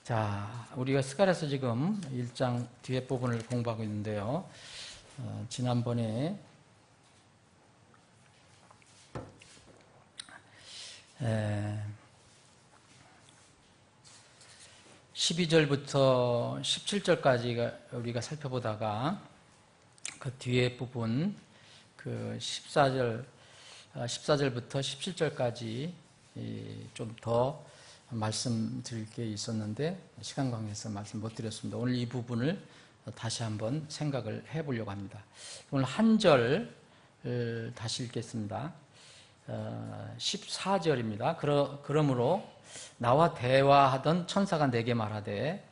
자, 우리가 스가랴서 지금 1장 뒤에 부분을 공부하고 있는데요. 지난번에 12절부터 17절까지 우리가 살펴보다가 그 뒤에 부분 그 14절부터 17절까지 좀 더 말씀드릴 게 있었는데 시간 관계에서 말씀 못 드렸습니다. 오늘 이 부분을 다시 한번 생각을 해보려고 합니다. 오늘 한 절 다시 읽겠습니다. 14절입니다. 그러므로 나와 대화하던 천사가 내게 말하되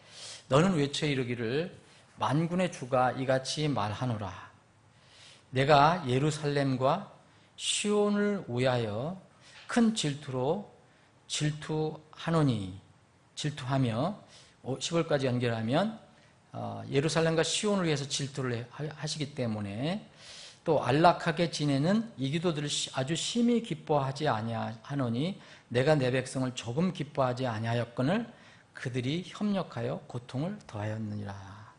너는 외쳐 이르기를 만군의 주가 이같이 말하노라. 내가 예루살렘과 시온을 위하여 큰 질투로 질투하노니, 질투하며 10월까지 연결하면 예루살렘과 시온을 위해서 질투를 하시기 때문에 또 안락하게 지내는 이 기도들을 아주 심히 기뻐하지 아니하노니 내가 내 백성을 조금 기뻐하지 아니하였거늘 그들이 협력하여 고통을 더하였느니라.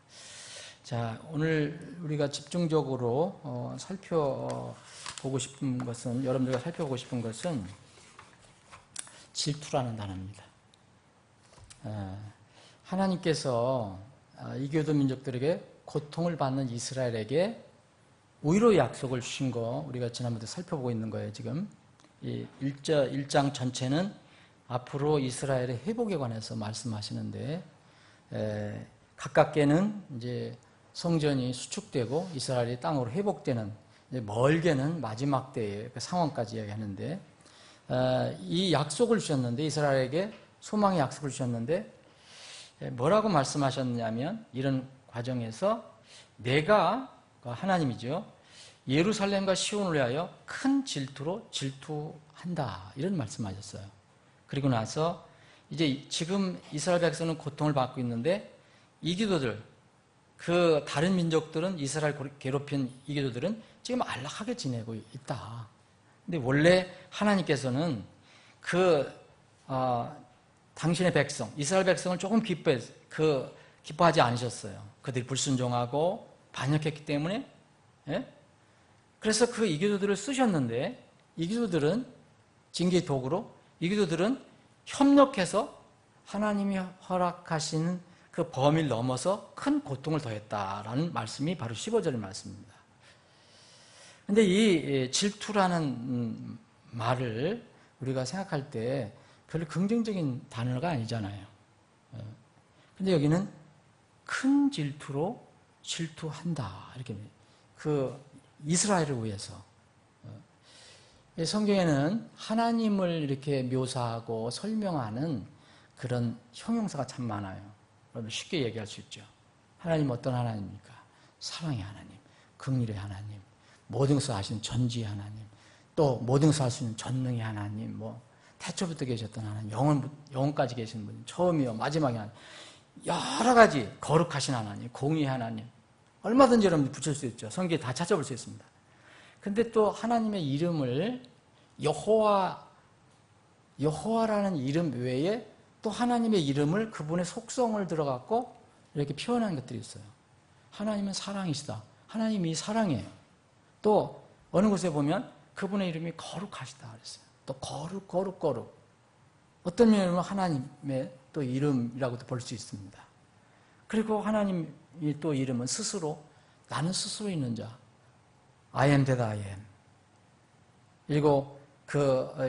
자, 오늘 우리가 집중적으로 살펴보고 싶은 것은, 여러분들과 살펴보고 싶은 것은 질투라는 단어입니다. 하나님께서 이교도 민족들에게 고통을 받는 이스라엘에게 위로 약속을 주신 거 우리가 지난번에 살펴보고 있는 거예요. 지금 이 1장 전체는 앞으로 이스라엘의 회복에 관해서 말씀하시는데 가깝게는 이제 성전이 수축되고 이스라엘이 땅으로 회복되는, 이제 멀게는 마지막 때의 그 상황까지 이야기하는데 이 약속을 주셨는데, 이스라엘에게 소망의 약속을 주셨는데 뭐라고 말씀하셨냐면, 이런 과정에서 내가, 하나님이죠, 예루살렘과 시온을 위하여 큰 질투로 질투한다, 이런 말씀하셨어요. 그리고 나서 이제 지금 이스라엘 백성은 고통을 받고 있는데 이 기도들, 그 다른 민족들은, 이스라엘 괴롭힌 이 기도들은 지금 안락하게 지내고 있다. 근데 원래 하나님께서는 당신의 백성, 이스라엘 백성을 조금 기뻐하지 않으셨어요. 그들이 불순종하고 반역했기 때문에. 그래서 그 이기도들을 쓰셨는데, 이기도들은 징계의 도구로, 이기도들은 협력해서 하나님이 허락하시는 그 범위를 넘어서 큰 고통을 더했다라는 말씀이 바로 15절의 말씀입니다. 근데 이 질투라는 말을 우리가 생각할 때 별로 긍정적인 단어가 아니잖아요. 근데 여기는 큰 질투로 질투한다, 이렇게 그 이스라엘을 위해서. 성경에는 하나님을 이렇게 묘사하고 설명하는 그런 형용사가 참 많아요. 여러분 쉽게 얘기할 수 있죠. 하나님 어떤 하나님입니까? 사랑의 하나님, 긍휼의 하나님, 모든 것을 아시는 전지의 하나님, 또 모든 것을 알 수 있는 전능의 하나님, 태초부터 계셨던 하나님, 영원까지 계신 분, 처음이요 마지막이 하나님, 여러 가지 거룩하신 하나님, 공의의 하나님, 얼마든지 여러분들 붙일 수 있죠. 성경에 다 찾아볼 수 있습니다. 근데 또 하나님의 이름을 여호와라는 이름 외에 또 하나님의 이름을, 그분의 속성을 들어갖고 이렇게 표현하는 것들이 있어요. 하나님은 사랑이시다. 하나님이 사랑이에요. 또 어느 곳에 보면 그분의 이름이 거룩하시다 그랬어요. 또 거룩. 어떤 면으로 하나님의 또 이름이라고도 볼 수 있습니다. 그리고 하나님이 또 이름은 스스로, 나는 스스로 있는 자, I am that I am. 그리고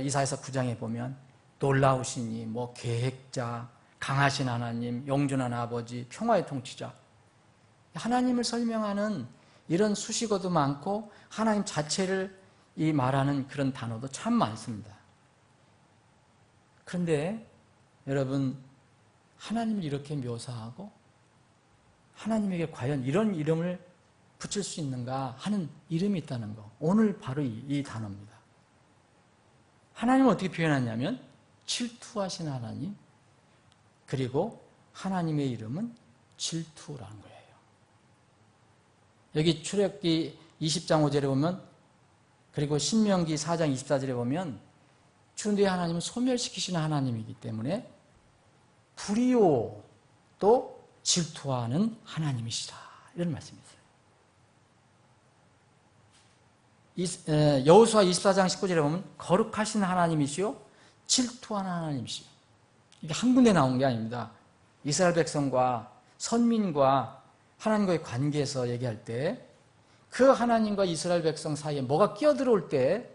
이사야서 9장에 보면 놀라우시니, 계획자, 강하신 하나님, 영존한 아버지, 평화의 통치자, 하나님을 설명하는 이런 수식어도 많고 하나님 자체를 말하는 그런 단어도 참 많습니다. 그런데 여러분, 하나님을 이렇게 묘사하고 하나님에게 과연 이런 이름을 붙일 수 있는가 하는 이름이 있다는 거, 오늘 바로 이 단어입니다. 하나님을 어떻게 표현하냐면 질투하신 하나님, 그리고 하나님의 이름은 질투라는 거예요. 여기 출애굽기 20장 5절에 보면, 그리고 신명기 4장 24절에 보면 추운데 하나님은 소멸시키시는 하나님이기 때문에 불이요, 또 질투하는 하나님이시라. 이런 말씀이 있어요. 여호수아 24장 19절에 보면 거룩하신 하나님이시요 질투하는 하나님이시요. 이게 한 군데 나온 게 아닙니다. 이스라엘 백성과 선민과 하나님과의 관계에서 얘기할 때 그 하나님과 이스라엘 백성 사이에 뭐가 끼어들어올 때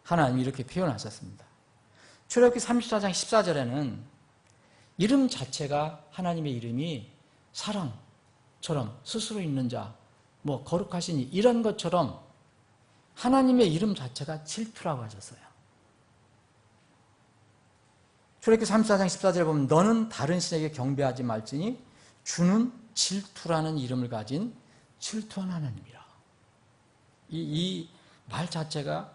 하나님이 이렇게 표현하셨습니다. 출애굽기 34장 14절에는 이름 자체가 하나님의 이름이 사랑처럼 스스로 있는 자, 뭐 거룩하시니 이런 것처럼 하나님의 이름 자체가 질투라고 하셨어요. 출애굽기 34장 14절에 보면 너는 다른 신에게 경배하지 말지니 주는 질투라는 이름을 가진 질투한 하나님이라. 이 말 자체가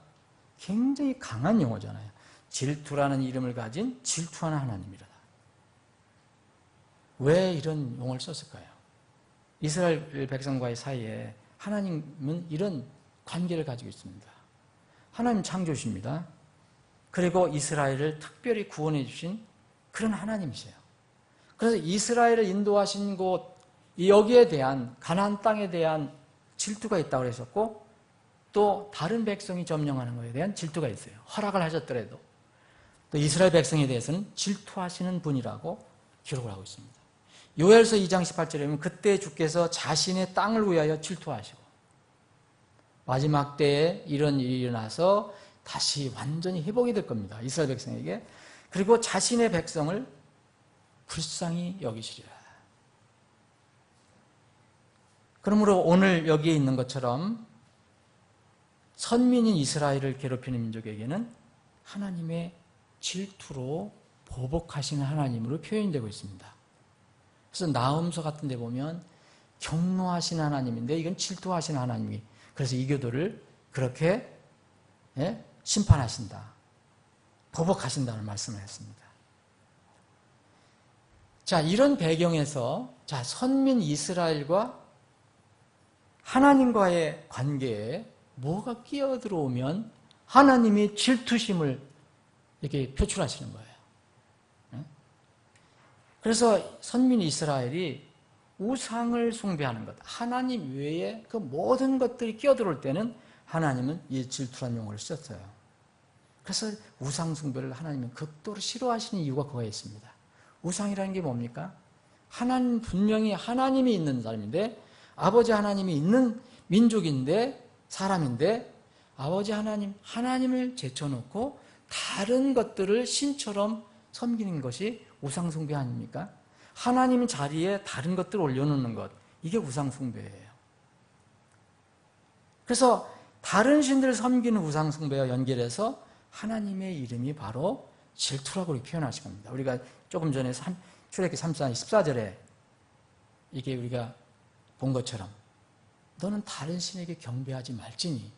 굉장히 강한 용어잖아요. 질투라는 이름을 가진 질투하는 하나님이라. 왜 이런 용어를 썼을까요? 이스라엘 백성과의 사이에 하나님은 이런 관계를 가지고 있습니다. 하나님 창조주십니다. 그리고 이스라엘을 특별히 구원해 주신 그런 하나님이세요. 그래서 이스라엘을 인도하신 곳, 여기에 대한 가나안 땅에 대한 질투가 있다고 그랬었고 또 다른 백성이 점령하는 것에 대한 질투가 있어요. 허락을 하셨더라도 또 이스라엘 백성에 대해서는 질투하시는 분이라고 기록을 하고 있습니다. 요엘서 2장 18절에 보면 그때 주께서 자신의 땅을 위하여 질투하시고 마지막 때에 이런 일이 일어나서 다시 완전히 회복이 될 겁니다. 이스라엘 백성에게. 그리고 자신의 백성을 불쌍히 여기시리라. 그러므로 오늘 여기에 있는 것처럼 선민인 이스라엘을 괴롭히는 민족에게는 하나님의 질투로 보복하시는 하나님으로 표현이 되고 있습니다. 그래서 나음서 같은 데 보면 경노하신 하나님인데 이건 질투하신 하나님이 그래서 이 교도를 그렇게 심판하신다. 보복하신다는 말씀을 했습니다. 자, 이런 배경에서 선민 이스라엘과 하나님과의 관계에 뭐가 끼어들어오면 하나님이 질투심을 이렇게 표출하시는 거예요. 그래서 선민 이스라엘이 우상을 숭배하는 것, 하나님 외에 그 모든 것들이 끼어들어올 때는 하나님은 이 질투라는 용어를 썼어요. 그래서 우상 숭배를 하나님은 극도로 싫어하시는 이유가 그거에 있습니다. 우상이라는 게 뭡니까? 하나님, 분명히 하나님이 있는 사람인데 아버지 하나님이 있는 민족인데 사람인데 아버지 하나님을 제쳐놓고 다른 것들을 신처럼 섬기는 것이 우상 숭배 아닙니까? 하나님 자리에 다른 것들을 올려놓는 것, 이게 우상 숭배예요. 그래서 다른 신들을 섬기는 우상 숭배와 연결해서 하나님의 이름이 바로 질투라고 표현하신 겁니다. 우리가 조금 전에 출애굽기 34장 14절에 이게 우리가 본 것처럼 너는 다른 신에게 경배하지 말지니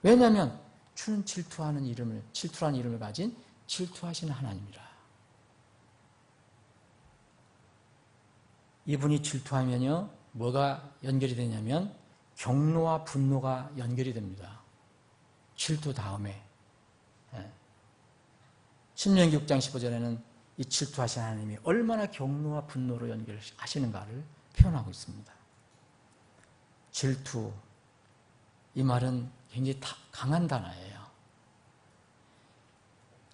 왜냐하면 주는 질투라는 이름을 가진 질투하시는 하나님이라. 이분이 질투하면요 뭐가 연결이 되냐면 경노와 분노가 연결이 됩니다. 질투 다음에 신명기 6장 15절에는 이 질투하신 하나님이 얼마나 경노와 분노로 연결하시는가를 표현하고 있습니다. 질투, 이 말은 굉장히 강한 단어예요.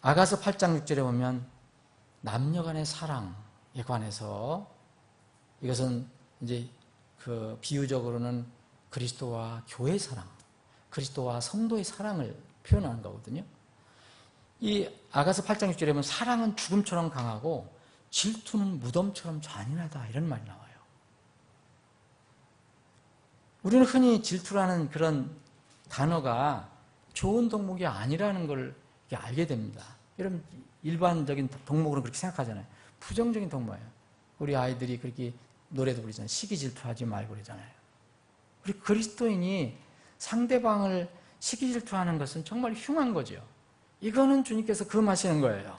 아가서 8장 6절에 보면 남녀 간의 사랑에 관해서 이것은 이제 그 비유적으로는 그리스도와 교회의 사랑, 그리스도와 성도의 사랑을 표현하는 거거든요. 이 아가서 8장 6절에 보면 사랑은 죽음처럼 강하고 질투는 무덤처럼 잔인하다 이런 말이 나와요. 우리는 흔히 질투라는 그런 단어가 좋은 덕목이 아니라는 걸 알게 됩니다. 여러분 일반적인 덕목으로 그렇게 생각하잖아요. 부정적인 덕목이에요. 우리 아이들이 그렇게 노래도 부르잖아요. 시기 질투하지 말고 그러잖아요. 우리 그리스도인이 상대방을 시기 질투하는 것은 정말 흉한 거죠. 이거는 주님께서 금하시는 거예요.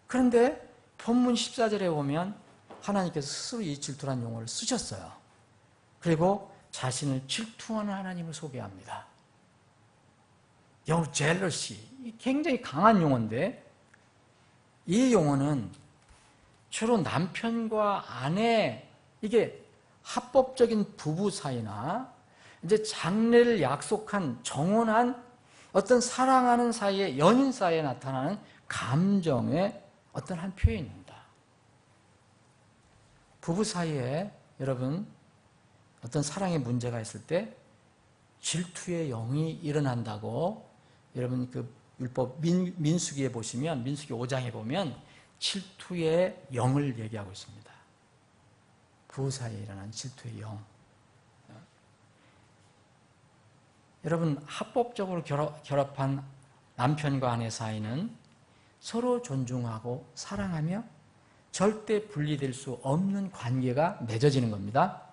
그런데 본문 14절에 보면 하나님께서 스스로 이 질투라는 용어를 쓰셨어요. 그리고 자신을 질투하는 하나님을 소개합니다. Your jealousy, 굉장히 강한 용어인데 이 용어는 주로 남편과 아내, 이게 합법적인 부부 사이나 이제 장래를 약속한 정혼한 어떤 사랑하는 사이에, 연인 사이에 나타나는 감정의 어떤 한 표현입니다. 부부 사이에 여러분 어떤 사랑의 문제가 있을 때 질투의 영이 일어난다고 여러분 그 율법 민수기에 보시면, 민수기 5장에 보면 질투의 영을 얘기하고 있습니다. 부부 사이에 일어난 질투의 영. 여러분 합법적으로 결합한 남편과 아내 사이는 서로 존중하고 사랑하며 절대 분리될 수 없는 관계가 맺어지는 겁니다.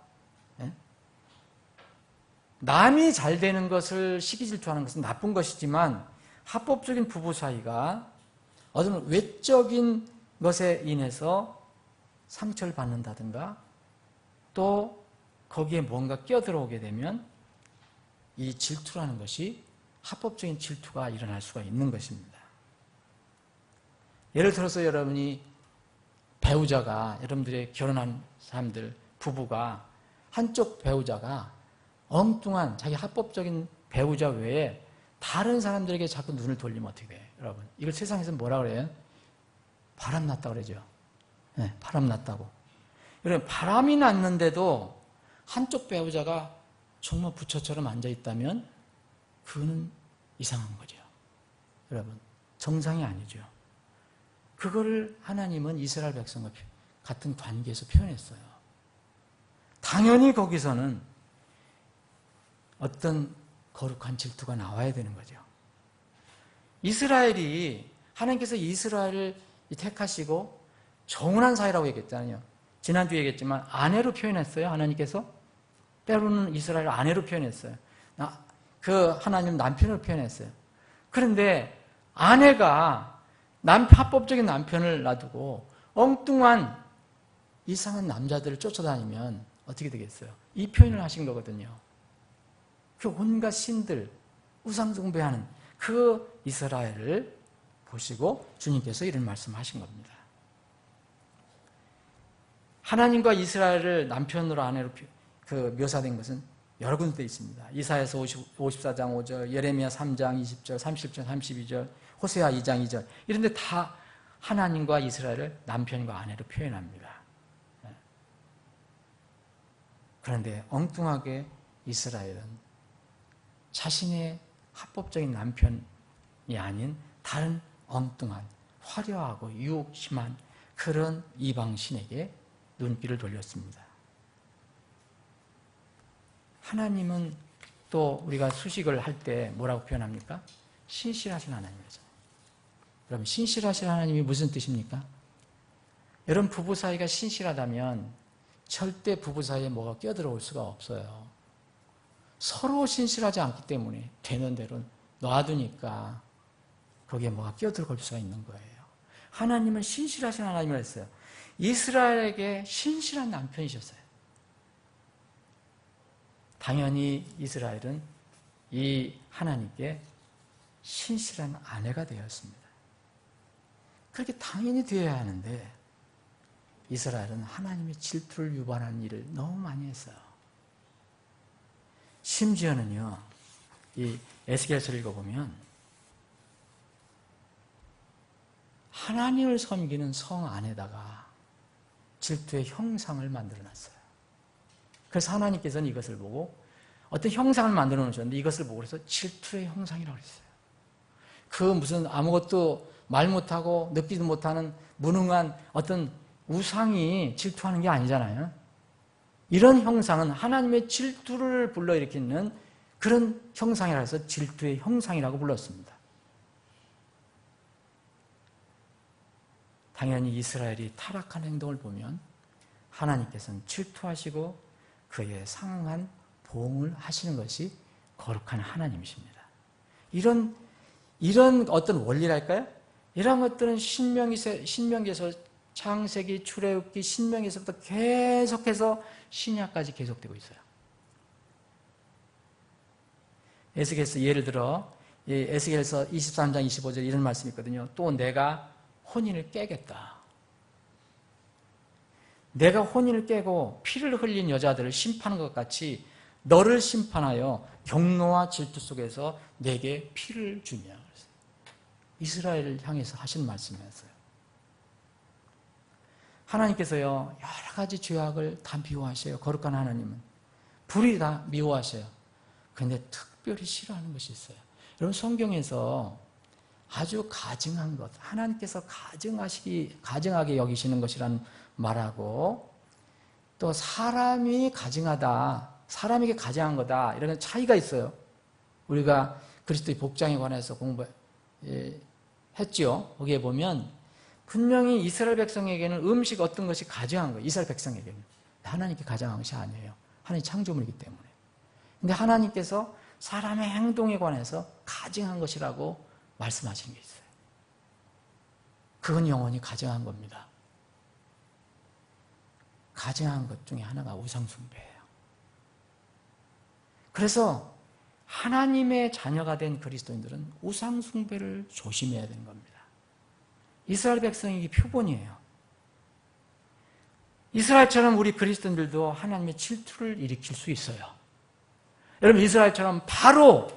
남이 잘 되는 것을 시기 질투하는 것은 나쁜 것이지만 합법적인 부부 사이가 어떤 외적인 것에 인해서 상처를 받는다든가 또 거기에 뭔가 끼어들어오게 되면 이 질투라는 것이 합법적인 질투가 일어날 수가 있는 것입니다. 예를 들어서 여러분이 배우자가, 여러분들의 결혼한 사람들, 부부가 한쪽 배우자가 엉뚱한 자기 합법적인 배우자 외에 다른 사람들에게 자꾸 눈을 돌리면 어떻게 돼요? 여러분, 이걸 세상에서 뭐라 그래요? 바람났다고 그러죠. 네, 바람났다고. 여러분, 바람이 났는데도 한쪽 배우자가 정말 부처처럼 앉아있다면 그거는 이상한 거죠. 여러분, 정상이 아니죠. 그거를 하나님은 이스라엘 백성과 같은 관계에서 표현했어요. 당연히 거기서는 어떤 거룩한 질투가 나와야 되는 거죠. 이스라엘이, 하나님께서 이스라엘을 택하시고 정혼한 사이라고 얘기했잖아요. 지난주에 얘기했지만 아내로 표현했어요. 하나님께서 때로는 이스라엘을 아내로 표현했어요. 그 하나님 남편으로 표현했어요. 그런데 아내가 합법적인 남편을 놔두고 엉뚱한 이상한 남자들을 쫓아다니면 어떻게 되겠어요? 이 표현을 하신 거거든요. 그 온갖 신들, 우상숭배하는 그 이스라엘을 보시고 주님께서 이런 말씀하신 겁니다. 하나님과 이스라엘을 남편으로 아내로 묘사된 것은 여러 군데 있습니다. 이사야서 54장 5절, 예레미야 3장 20절, 30절, 32절, 호세아 2장 2절 이런 데 다 하나님과 이스라엘을 남편과 아내로 표현합니다. 그런데 엉뚱하게 이스라엘은 자신의 합법적인 남편이 아닌 다른 엉뚱한 화려하고 유혹심한 그런 이방신에게 눈길을 돌렸습니다. 하나님은 또 우리가 수식을 할 때 뭐라고 표현합니까? 신실하신 하나님이잖아요. 여러분, 신실하신 하나님이 무슨 뜻입니까? 여러분, 부부 사이가 신실하다면 절대 부부 사이에 뭐가 끼어들어올 수가 없어요. 서로 신실하지 않기 때문에 되는 대로 놔두니까 거기에 뭐가 끼어들어올 수가 있는 거예요. 하나님은 신실하신 하나님이라 했어요. 이스라엘에게 신실한 남편이셨어요. 당연히 이스라엘은 이 하나님께 신실한 아내가 되었습니다. 그렇게 당연히 되어야 하는데 이스라엘은 하나님의 질투를 유발하는 일을 너무 많이 했어요. 심지어는요, 이 에스겔서를 읽어보면 하나님을 섬기는 성 안에다가 질투의 형상을 만들어놨어요. 그래서 하나님께서는 이것을 보고 어떤 형상을 만들어 놓으셨는데 이것을 보고 그래서 질투의 형상이라고 했어요. 그 무슨 아무것도 말 못하고 느끼지도 못하는 무능한 어떤 우상이 질투하는 게 아니잖아요. 이런 형상은 하나님의 질투를 불러일으키는 그런 형상이라 해서 질투의 형상이라고 불렀습니다. 당연히 이스라엘이 타락한 행동을 보면 하나님께서는 질투하시고 그에 상응한 보응을 하시는 것이 거룩한 하나님이십니다. 이런 어떤 원리랄까요? 이런 것들은 신명기에서 창세기, 출애굽기, 신명기에서부터 계속해서 신약까지 계속되고 있어요. 에스겔서 예를 들어 에스겔서 23장 25절 이런 말씀이 있거든요. 또 내가 혼인을 깨겠다. 내가 혼인을 깨고 피를 흘린 여자들을 심판한 것 같이 너를 심판하여 경노와 질투 속에서 내게 피를 주며. 이스라엘을 향해서 하신 말씀이었어요. 하나님께서요, 여러 가지 죄악을 다 미워하셔요. 거룩한 하나님은. 불이 다 미워하셔요. 그런데 특별히 싫어하는 것이 있어요. 여러분, 성경에서 아주 가증한 것, 하나님께서 가증하게 여기시는 것이라는 말하고, 또 사람이 가증하다, 사람에게 가증한 거다, 이런 차이가 있어요. 우리가 그리스도의 복장에 관해서 공부했죠. 거기에 보면 분명히 이스라엘 백성에게는 음식 어떤 것이 가증한 거예요. 이스라엘 백성에게는. 하나님께 가증한 것이 아니에요. 하나님 창조물이기 때문에. 근데 하나님께서 사람의 행동에 관해서 가증한 것이라고 말씀하시는 게 있어요. 그건 영원히 가증한 겁니다. 가증한 것 중에 하나가 우상숭배예요. 그래서 하나님의 자녀가 된 그리스도인들은 우상숭배를 조심해야 되는 겁니다. 이스라엘 백성이 표본이에요. 이스라엘처럼 우리 그리스도인들도 하나님의 질투를 일으킬 수 있어요. 여러분, 이스라엘처럼 바로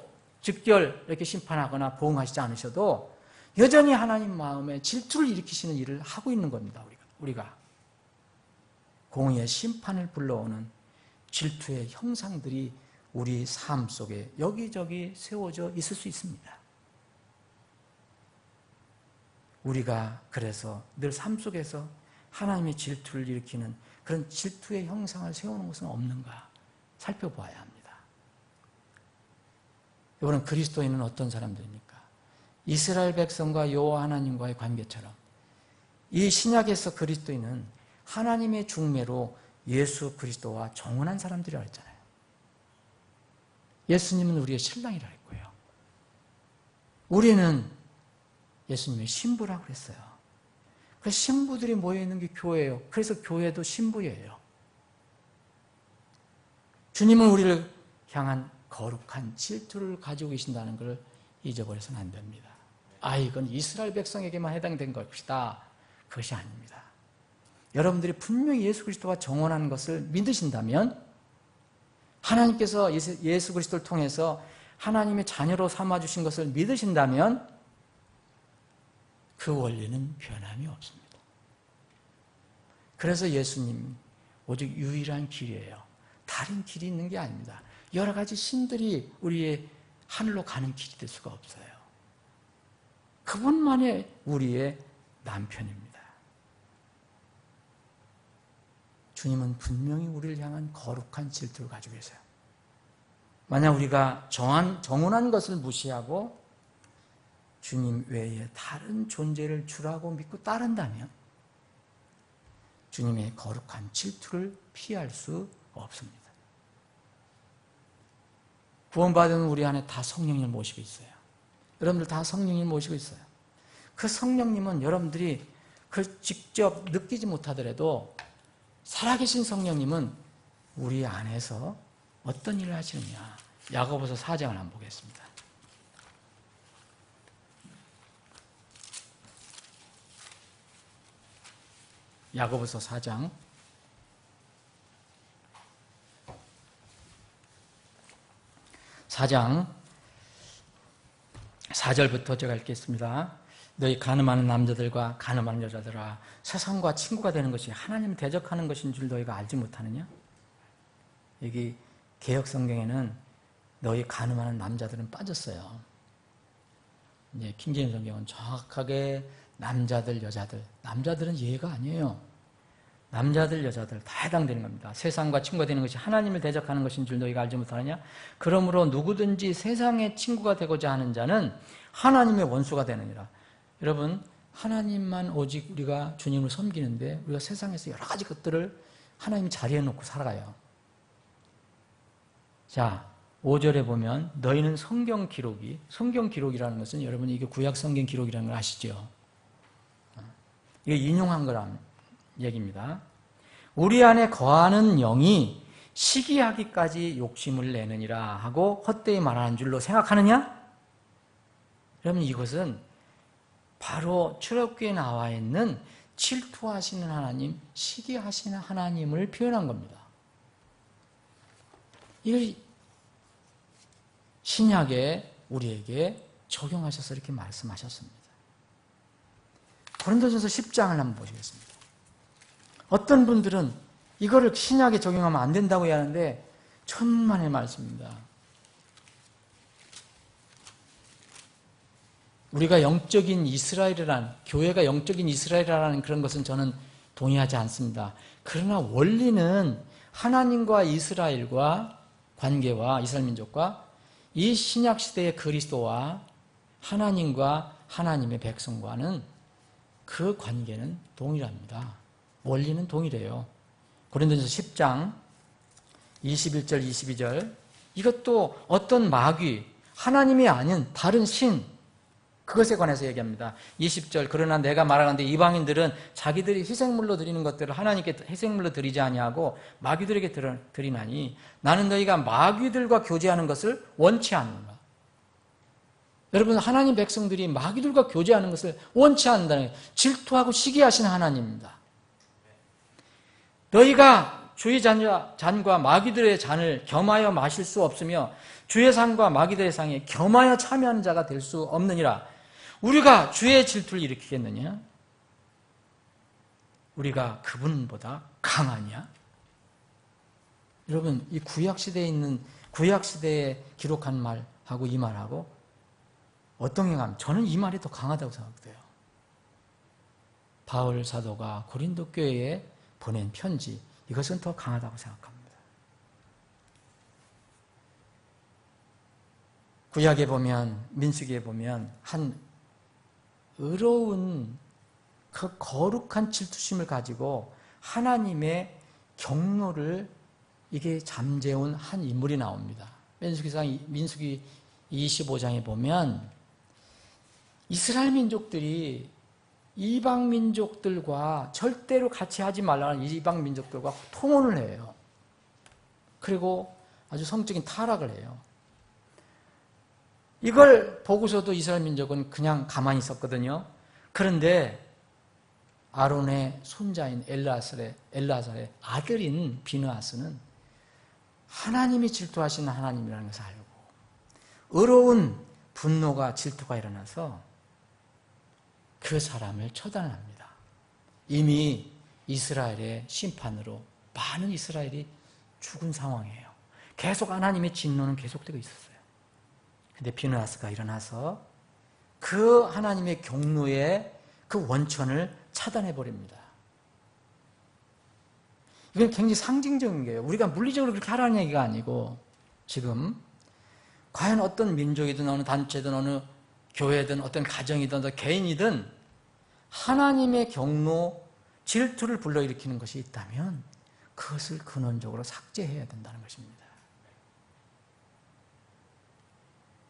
즉결 이렇게 심판하거나 보응하시지 않으셔도 여전히 하나님 마음에 질투를 일으키시는 일을 하고 있는 겁니다. 우리가 공의의 심판을 불러오는 질투의 형상들이 우리 삶 속에 여기저기 세워져 있을 수 있습니다. 우리가 그래서 늘 삶 속에서 하나님의 질투를 일으키는 그런 질투의 형상을 세우는 것은 없는가 살펴보아야 합니다. 여러분, 그리스도인은 어떤 사람들입니까? 이스라엘 백성과 여호와 하나님과의 관계처럼 이 신약에서 그리스도인은 하나님의 중매로 예수 그리스도와 정혼한 사람들이라고 했잖아요. 예수님은 우리의 신랑이라고 했고요. 우리는 예수님의 신부라고 그랬어요. 그 신부들이 모여있는 게 교회예요. 그래서 교회도 신부예요. 주님은 우리를 향한 거룩한 질투를 가지고 계신다는 걸 잊어버려서는 안 됩니다. 이건 이스라엘 백성에게만 해당된 것이다. 그것이 아닙니다. 여러분들이 분명히 예수 그리스도와 정혼하는 것을 믿으신다면, 하나님께서 예수 그리스도를 통해서 하나님의 자녀로 삼아주신 것을 믿으신다면 그 원리는 변함이 없습니다. 그래서 예수님 오직 유일한 길이에요. 다른 길이 있는 게 아닙니다. 여러 가지 신들이 우리의 하늘로 가는 길이 될 수가 없어요. 그분만이 우리의 남편입니다. 주님은 분명히 우리를 향한 거룩한 질투를 가지고 계세요. 만약 우리가 정혼한 것을 무시하고 주님 외에 다른 존재를 주라고 믿고 따른다면 주님의 거룩한 질투를 피할 수 없습니다. 구원받은 우리 안에 다 성령님을 모시고 있어요. 여러분들 다 성령님을 모시고 있어요. 그 성령님은 여러분들이 그걸 직접 느끼지 못하더라도 살아계신 성령님은 우리 안에서 어떤 일을 하시느냐. 야고보서 4장을 한번 보겠습니다. 야고보서 4장 4절부터 제가 읽겠습니다. 너희 가늠하는 남자들과 가늠하는 여자들아, 세상과 친구가 되는 것이 하나님을 대적하는 것인 줄 너희가 알지 못하느냐? 여기 개역 성경에는 너희 가늠하는 남자들은 빠졌어요. 이제 킹제임스 성경은 정확하게 남자들, 여자들, 남자들은 예가 아니에요. 남자들, 여자들 다 해당되는 겁니다. 세상과 친구가 되는 것이 하나님을 대적하는 것인 줄 너희가 알지 못하느냐? 그러므로 누구든지 세상의 친구가 되고자 하는 자는 하나님의 원수가 되느니라. 여러분, 하나님만 오직 우리가 주님을 섬기는데 우리가 세상에서 여러 가지 것들을 하나님 자리에 놓고 살아가요. 자, 5절에 보면 너희는 성경 기록이라는 것은 여러분 이게 구약 성경 기록이라는 걸 아시죠? 이게 인용한 거란 얘기입니다. 우리 안에 거하는 영이 시기하기까지 욕심을 내느니라 하고 헛되이 말하는 줄로 생각하느냐? 여러분, 이것은 바로 출애굽기에 나와 있는 질투하시는 하나님, 시기하시는 하나님을 표현한 겁니다. 이걸 신약에 우리에게 적용하셔서 이렇게 말씀하셨습니다. 고린도전서 10장을 한번 보시겠습니다. 어떤 분들은 이거를 신약에 적용하면 안 된다고 하는데 천만의 말씀입니다. 우리가 영적인 이스라엘이란, 교회가 영적인 이스라엘이라는 그런 것은 저는 동의하지 않습니다. 그러나 원리는 하나님과 이스라엘과 관계와 이스라엘 민족과 이 신약 시대의 그리스도와 하나님과 하나님의 백성과는 그 관계는 동일합니다. 원리는 동일해요. 고린도전서 10장 21절 22절, 이것도 어떤 마귀, 하나님이 아닌 다른 신, 그것에 관해서 얘기합니다. 20절, 그러나 내가 말하건대 이방인들은 자기들이 희생물로 드리는 것들을 하나님께 희생물로 드리지 아니하고 마귀들에게 드리나니 나는 너희가 마귀들과 교제하는 것을 원치 않는다. 여러분, 하나님 백성들이 마귀들과 교제하는 것을 원치 않는다는 거예요. 질투하고 시기하시는 하나님입니다. 너희가 주의 잔과 마귀들의 잔을 겸하여 마실 수 없으며 주의 상과 마귀들의 상에 겸하여 참여하는 자가 될 수 없느니라. 우리가 주의 질투를 일으키겠느냐? 우리가 그분보다 강하냐? 여러분, 이 구약시대에 있는, 구약시대에 기록한 말하고 이 말하고 어떤 경험? 저는 이 말이 더 강하다고 생각돼요. 바울 사도가 고린도 교회에 보낸 편지, 이것은 더 강하다고 생각합니다. 구약에 보면, 민수기에 보면 한 의로운 그 거룩한 질투심을 가지고 하나님의 경로를 이게 잠재운 한 인물이 나옵니다. 민수기 25장에 보면 이스라엘 민족들이 이방 민족들과 절대로 같이 하지 말라는 이방 민족들과 통혼을 해요. 그리고 아주 성적인 타락을 해요. 이걸 보고서도 이스라엘 민족은 그냥 가만히 있었거든요. 그런데 아론의 손자인 엘르아살의 아들인 비느하스는 하나님이 질투하시는 하나님이라는 것을 알고 의로운 분노가 질투가 일어나서 그 사람을 처단합니다. 이미 이스라엘의 심판으로 많은 이스라엘이 죽은 상황이에요. 계속 하나님의 진노는 계속되고 있었어요. 근데 비느하스가 일어나서 그 하나님의 경로의 그 원천을 차단해 버립니다. 이건 굉장히 상징적인 거예요. 우리가 물리적으로 그렇게 하라는 얘기가 아니고, 지금 과연 어떤 민족이든 어느 단체든 어느 교회든 어떤 가정이든 어떤 개인이든 하나님의 경로, 질투를 불러일으키는 것이 있다면 그것을 근원적으로 삭제해야 된다는 것입니다.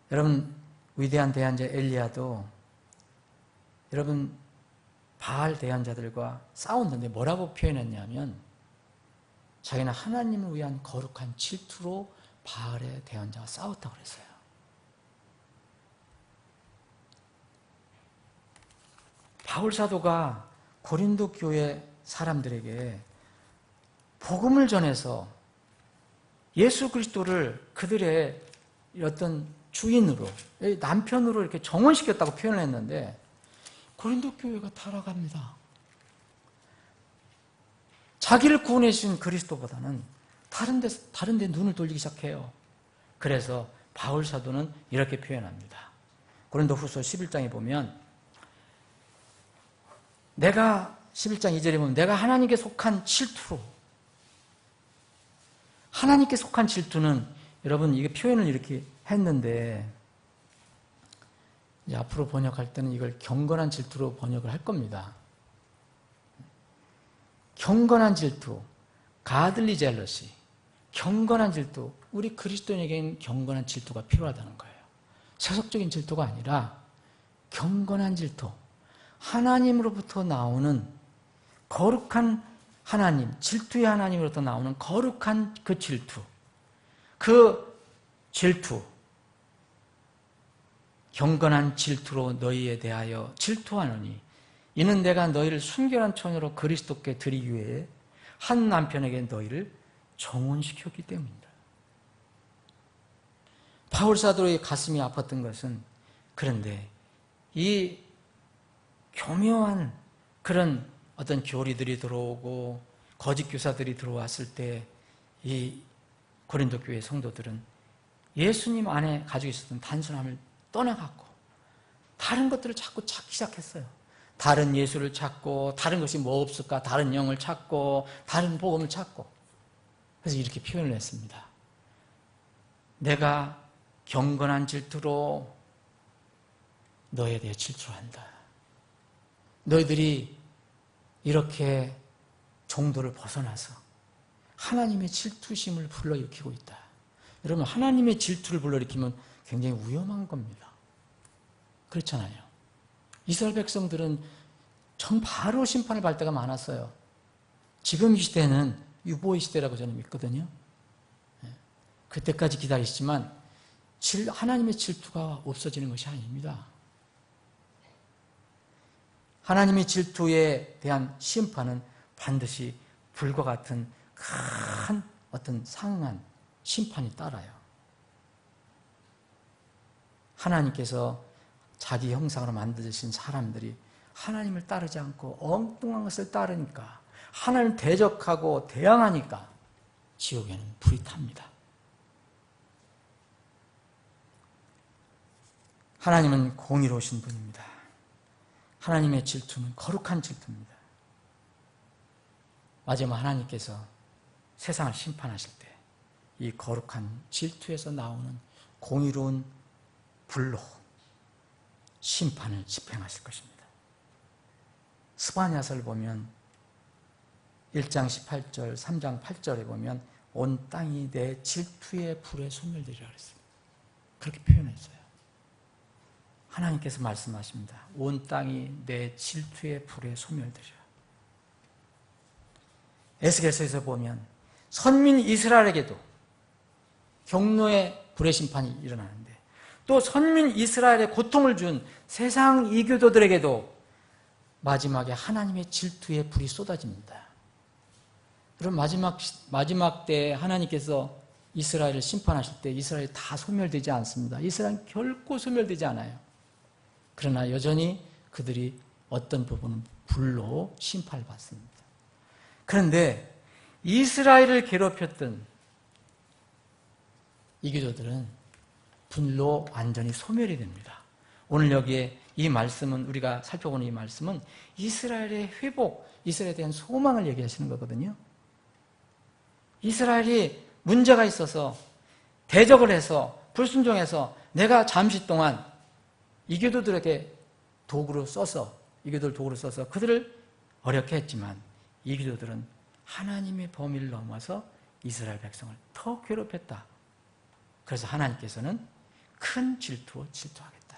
여러분, 위대한 대언자 엘리야도 여러분 바알 대언자들과 싸웠는데 뭐라고 표현했냐면 자기는 하나님을 위한 거룩한 질투로 바알의 대언자와 싸웠다고 그랬어요. 바울 사도가 고린도 교회 사람들에게 복음을 전해서 예수 그리스도를 그들의 어떤 주인으로, 남편으로 이렇게 정언시켰다고 표현을 했는데 고린도 교회가 타락합니다. 자기를 구원해 주신 그리스도보다는 다른 데 눈을 돌리기 시작해요. 그래서 바울 사도는 이렇게 표현합니다. 고린도후서 11장에 보면 내가 11장 2절에 보면 내가 하나님께 속한 질투로, 하나님께 속한 질투는 여러분 이게 표현을 이렇게 했는데 이제 앞으로 번역할 때는 이걸 경건한 질투로 번역을 할 겁니다. 경건한 질투, godly jealousy, 경건한 질투, 우리 그리스도인에게는 경건한 질투가 필요하다는 거예요. 세속적인 질투가 아니라 경건한 질투, 하나님으로부터 나오는 거룩한 하나님, 질투의 하나님으로부터 나오는 거룩한 그 질투, 경건한 질투로 너희에 대하여 질투하노니 이는 내가 너희를 순결한 처녀로 그리스도께 드리기 위해 한 남편에게 너희를 정혼시켰기 때문이다. 바울 사도의 가슴이 아팠던 것은 그런데 이 교묘한 그런 어떤 교리들이 들어오고 거짓 교사들이 들어왔을 때 이 고린도 교회 성도들은 예수님 안에 가지고 있었던 단순함을 떠나갖고 다른 것들을 자꾸 찾기 시작했어요. 다른 예수를 찾고 다른 것이 뭐 없을까? 다른 영을 찾고 다른 복음을 찾고. 그래서 이렇게 표현을 했습니다. 내가 경건한 질투로 너에 대해 질투한다. 너희들이 이렇게 종도를 벗어나서 하나님의 질투심을 불러일으키고 있다. 여러분, 하나님의 질투를 불러일으키면 굉장히 위험한 겁니다. 그렇잖아요. 이스라엘 백성들은 전 바로 심판을 받을 때가 많았어요. 지금 이 시대는 유보의 시대라고 저는 믿거든요. 그때까지 기다리시지만 하나님의 질투가 없어지는 것이 아닙니다. 하나님의 질투에 대한 심판은 반드시 불과 같은 큰 어떤 상한 심판이 따라요. 하나님께서 자기 형상으로 만드신 사람들이 하나님을 따르지 않고 엉뚱한 것을 따르니까, 하나님을 대적하고 대항하니까 지옥에는 불이 탑니다. 하나님은 공의로우신 분입니다. 하나님의 질투는 거룩한 질투입니다. 마지막 하나님께서 세상을 심판하실 때 이 거룩한 질투에서 나오는 공의로운 불로 심판을 집행하실 것입니다. 스바냐서를 보면 1장 18절, 3장 8절에 보면 온 땅이 내 질투의 불에 소멸되리라 그랬어요. 그렇게 표현했어요. 하나님께서 말씀하십니다. 온 땅이 내 질투의 불에 소멸되리라. 에스겔서에서 보면 선민 이스라엘에게도 경노의 불의 심판이 일어나는데, 또 선민 이스라엘에 고통을 준 세상 이교도들에게도 마지막에 하나님의 질투의 불이 쏟아집니다. 그럼 마지막 때 하나님께서 이스라엘을 심판하실 때 이스라엘이 다 소멸되지 않습니다. 이스라엘은 결코 소멸되지 않아요. 그러나 여전히 그들이 어떤 부분은 불로 심판을 받습니다. 그런데 이스라엘을 괴롭혔던 이교도들은 불로 완전히 소멸이 됩니다. 오늘 여기에 이 말씀은, 우리가 살펴보는 이 말씀은 이스라엘의 회복, 이스라엘에 대한 소망을 얘기하시는 거거든요. 이스라엘이 문제가 있어서 대적을 해서 불순종해서 내가 잠시 동안 이교도들에게 이교도를 도구로 써서 그들을 어렵게 했지만, 이교도들은 하나님의 범위를 넘어서 이스라엘 백성을 더 괴롭혔다. 그래서 하나님께서는 큰 질투로 질투하겠다.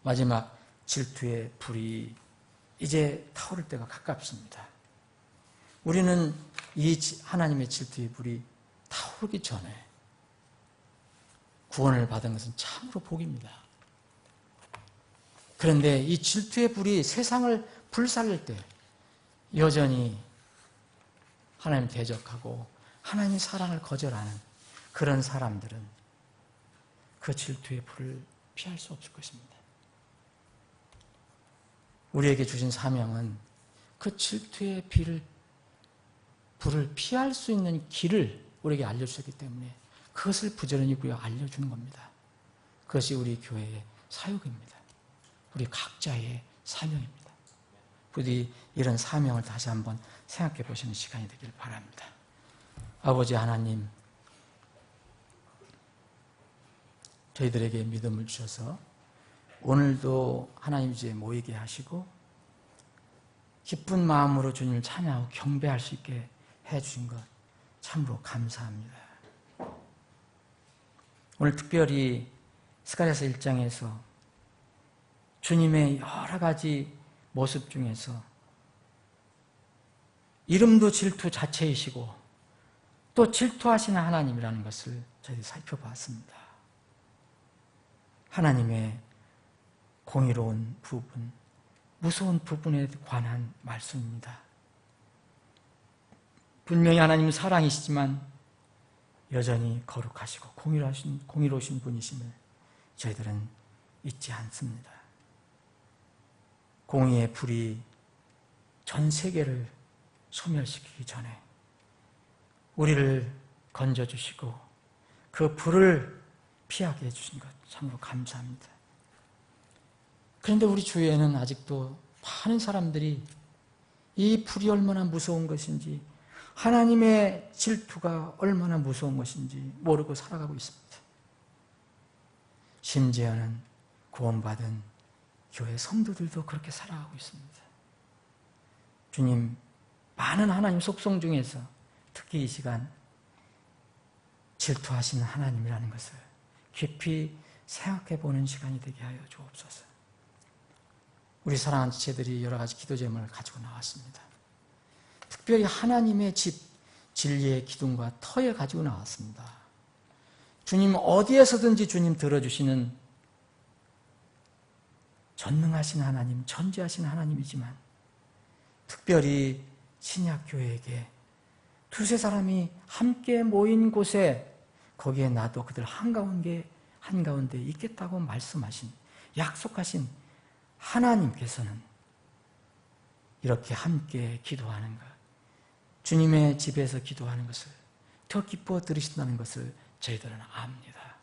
마지막 질투의 불이 이제 타오를 때가 가깝습니다. 우리는 이 하나님의 질투의 불이 타오르기 전에 구원을 받은 것은 참으로 복입니다. 그런데 이 질투의 불이 세상을 불살릴 때 여전히 하나님 대적하고 하나님의 사랑을 거절하는 그런 사람들은 그 질투의 불을 피할 수 없을 것입니다. 우리에게 주신 사명은 그 질투의 불을 피할 수 있는 길을 우리에게 알려주셨기 때문에 그것을 부지런히 우리가 알려주는 겁니다. 그것이 우리 교회의 사역입니다. 우리 각자의 사명입니다. 부디 이런 사명을 다시 한번 생각해 보시는 시간이 되길 바랍니다. 아버지 하나님, 저희들에게 믿음을 주셔서 오늘도 하나님 주에 모이게 하시고 기쁜 마음으로 주님을 찬양하고 경배할 수 있게 해주신 것 참으로 감사합니다. 오늘 특별히 스가랴서 1장에서 주님의 여러 가지 모습 중에서 이름도 질투 자체이시고 또 질투하시는 하나님이라는 것을 저희들이 살펴봤습니다. 하나님의 공의로운 부분, 무서운 부분에 관한 말씀입니다. 분명히 하나님은 사랑이시지만 여전히 거룩하시고 공의로우신 분이심을 저희들은 잊지 않습니다. 공의의 불이 전 세계를 소멸시키기 전에 우리를 건져주시고 그 불을 피하게 해주신 것 참으로 감사합니다. 그런데 우리 주위에는 아직도 많은 사람들이 이 불이 얼마나 무서운 것인지, 하나님의 질투가 얼마나 무서운 것인지 모르고 살아가고 있습니다. 심지어는 구원받은 교회 성도들도 그렇게 살아가고 있습니다. 주님, 많은 하나님 속성 중에서 특히 이 시간 질투하시는 하나님이라는 것을 깊이 생각해 보는 시간이 되게 하여 주옵소서. 우리 사랑하는 지체들이 여러 가지 기도 제목을 가지고 나왔습니다. 특별히 하나님의 집, 진리의 기둥과 터에 가지고 나왔습니다. 주님 어디에서든지 주님 들어주시는 전능하신 하나님, 전지하신 하나님이지만 특별히 신약교회에게 두세 사람이 함께 모인 곳에 거기에 나도 그들 한가운데 있겠다고 말씀하신, 약속하신 하나님께서는 이렇게 함께 기도하는 것, 주님의 집에서 기도하는 것을 더 기뻐 들으신다는 것을 저희들은 압니다.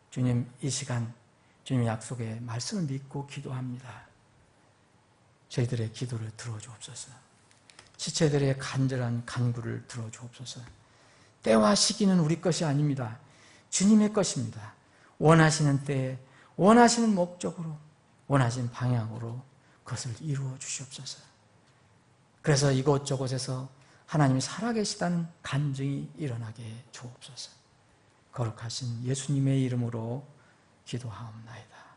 주님, 이 시간 주님의 약속의 말씀을 믿고 기도합니다. 저희들의 기도를 들어주옵소서. 지체들의 간절한 간구를 들어주옵소서. 때와 시기는 우리 것이 아닙니다. 주님의 것입니다. 원하시는 때에 원하시는 목적으로 원하시는 방향으로 그것을 이루어 주시옵소서. 그래서 이곳저곳에서 하나님이 살아계시다는 간증이 일어나게 주옵소서. 거룩하신 예수님의 이름으로 기도하옵나이다.